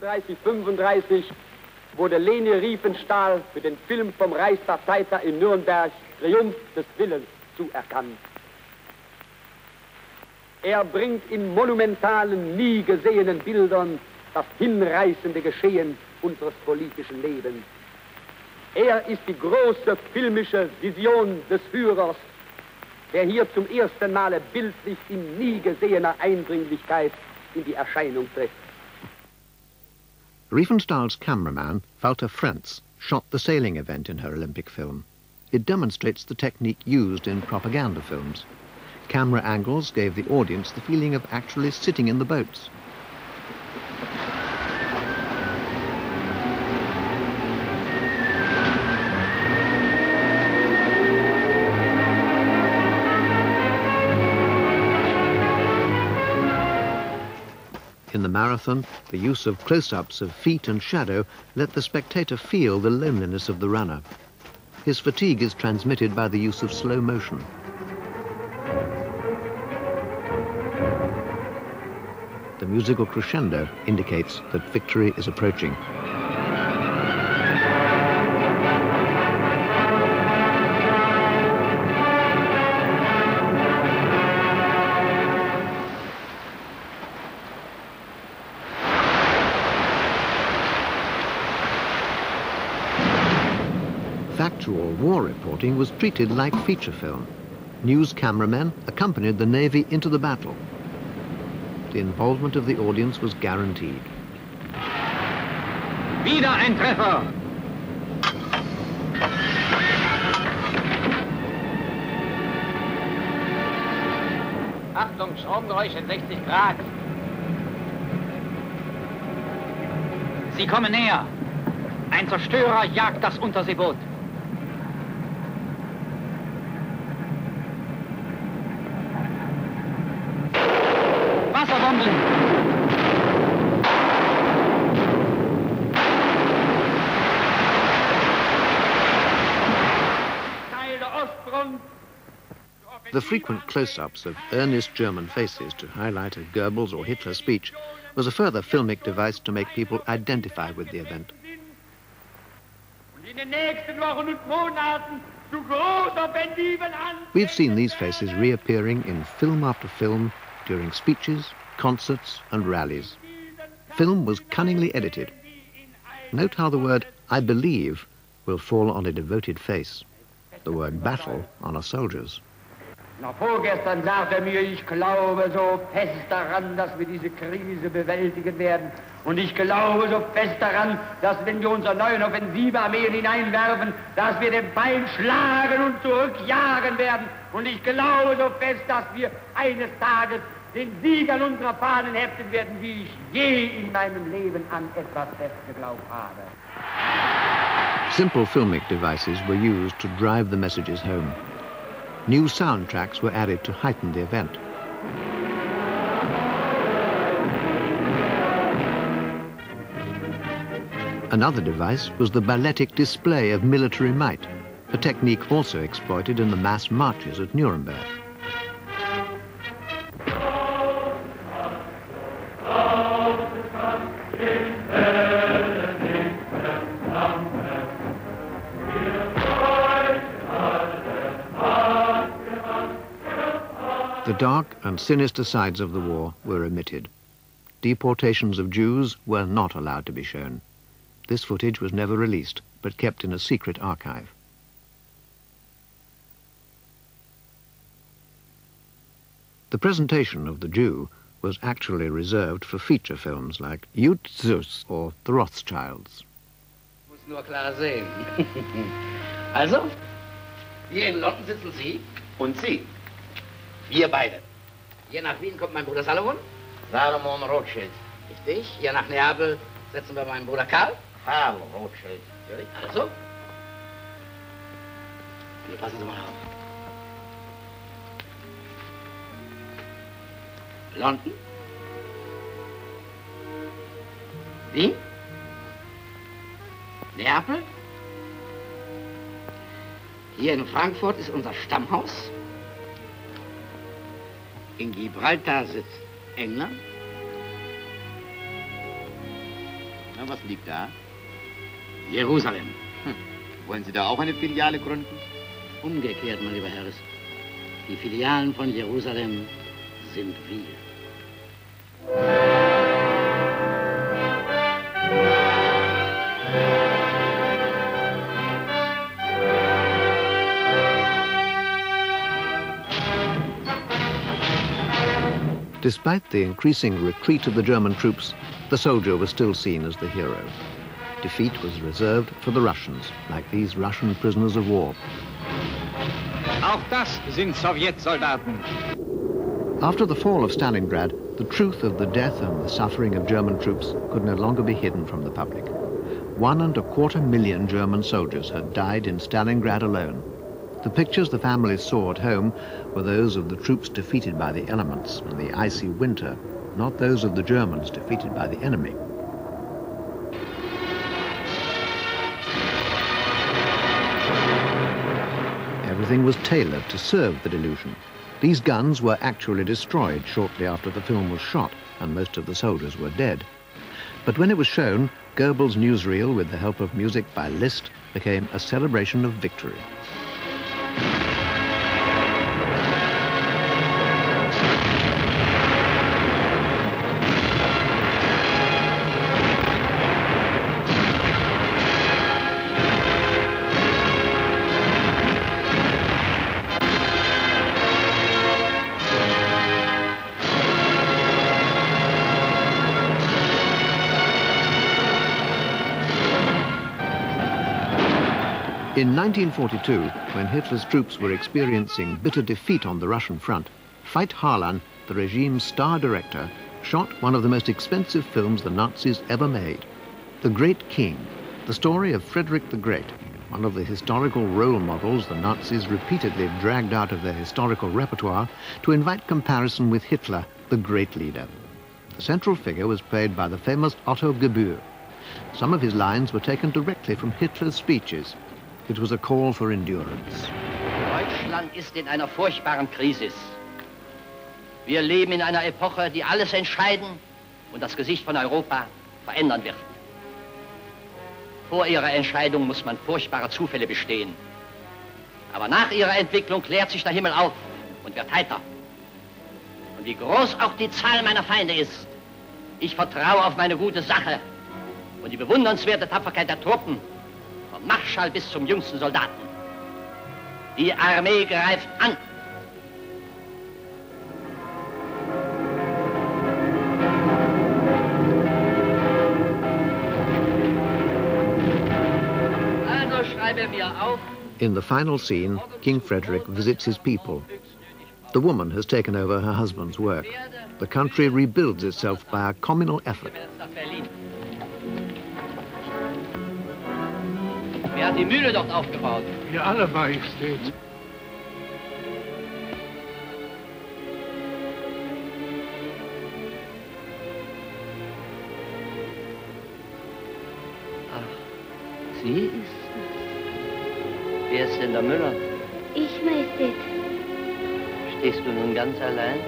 1934, 35 wurde Leni Riefenstahl für den Film vom Reichsparteitag in Nürnberg Triumph des Willens zuerkannt. Er bringt in monumentalen, nie gesehenen Bildern das hinreißende Geschehen unseres politischen Lebens. Er ist die große filmische Vision des Führers, der hier zum ersten Male bildlich in nie gesehener Eindringlichkeit in die Erscheinung tritt. Riefenstahl's cameraman, Walter Frentz, shot the sailing event in her Olympic film. It demonstrates the technique used in propaganda films. Camera angles gave the audience the feeling of actually sitting in the boats. In the marathon, the use of close-ups of feet and shadow let the spectator feel the loneliness of the runner. His fatigue is transmitted by the use of slow motion. The musical crescendo indicates that victory is approaching. Factual war reporting was treated like feature film. News cameramen accompanied the Navy into the battle. The involvement of the audience was guaranteed. Wieder ein Treffer! Achtung, Schraubengeräusch in 60 Grad. Sie kommen näher. Ein Zerstörer jagt das Unterseeboot. Wasserbomben! Teil der Ostfront! The frequent close-ups of earnest German faces to highlight a Goebbels or Hitler speech was a further filmic device to make people identify with the event. We've seen these faces reappearing in film after film during speeches, concerts and rallies. Film was cunningly edited. Note how the word "I believe" will fall on a devoted face, the word "battle" on a soldier's. Na, vorgestern sagte mir, ich glaube so fest daran, dass wir diese Krise bewältigen werden. Und ich glaube so fest daran, dass wenn wir unsere neuen Offensivearmeen hineinwerfen, dass wir den Feind schlagen und zurückjagen werden. Und ich glaube so fest, dass wir eines Tages den Sieg an unserer Fahnen heften werden, wie ich je in meinem Leben an etwas fest geglaubt habe. Simple filmic devices were used to drive the messages home. New soundtracks were added to heighten the event. Another device was the balletic display of military might, a technique also exploited in the mass marches at Nuremberg. The dark and sinister sides of the war were omitted. Deportations of Jews were not allowed to be shown. This footage was never released, but kept in a secret archive. The presentation of the Jew was actually reserved for feature films like Jud Zus or The Rothschilds. Muss nur klar sehen. Also, hier in London sitzen Sie und Sie. Wir beide. Hier nach Wien kommt mein Bruder Salomon. Salomon Rothschild. Richtig. Hier nach Neapel setzen wir meinen Bruder Karl. Karl Rothschild. Also. Hier passen Sie mal auf. London. Wien. Neapel. Hier in Frankfurt ist unser Stammhaus. In Gibraltar sitzt England. Und was liegt da? Jerusalem. Wollen Sie da auch eine Filiale gründen? Umgekehrt, mein lieber Herr. Die Filialen von Jerusalem sind wir. Despite the increasing retreat of the German troops, the soldier was still seen as the hero. Defeat was reserved for the Russians, like these Russian prisoners of war. Auch das sind Sowjetsoldaten. After the fall of Stalingrad, the truth of the death and the suffering of German troops could no longer be hidden from the public. 1.25 million German soldiers had died in Stalingrad alone. The pictures the families saw at home were those of the troops defeated by the elements and the icy winter, not those of the Germans defeated by the enemy. Everything was tailored to serve the delusion. These guns were actually destroyed shortly after the film was shot, and most of the soldiers were dead. But when it was shown, Goebbels' newsreel, with the help of music by Liszt, became a celebration of victory. In 1942, when Hitler's troops were experiencing bitter defeat on the Russian front, Veit Harlan, the regime's star director, shot one of the most expensive films the Nazis ever made, The Great King, the story of Frederick the Great, one of the historical role models the Nazis repeatedly dragged out of their historical repertoire to invite comparison with Hitler, the great leader. The central figure was played by the famous Otto Gebühr. Some of his lines were taken directly from Hitler's speeches. It was a call for endurance. Deutschland ist in einer furchtbaren Krise. Wir leben in einer Epoche, die alles entscheiden und das Gesicht von Europa verändern wird. Vor ihrer Entscheidung muss man furchtbare Zufälle bestehen. Aber nach ihrer Entwicklung klärt sich der Himmel auf und wird heiter. Und wie groß auch die Zahl meiner Feinde ist, ich vertraue auf meine gute Sache und die bewundernswerte Tapferkeit der Truppen, vom Marschall bis zum jüngsten Soldaten. Die Armee greift an. Also schreibe mir auf. In the final scene, King Frederick visits his people. The woman has taken over her husband's work. The country rebuilds itself by a communal effort. Wer hat die Mühle dort aufgebaut? Wir alle, Majestät. Ach, sie ist es. Wer ist denn der Müller? Ich, Majestät. Stehst du nun ganz allein?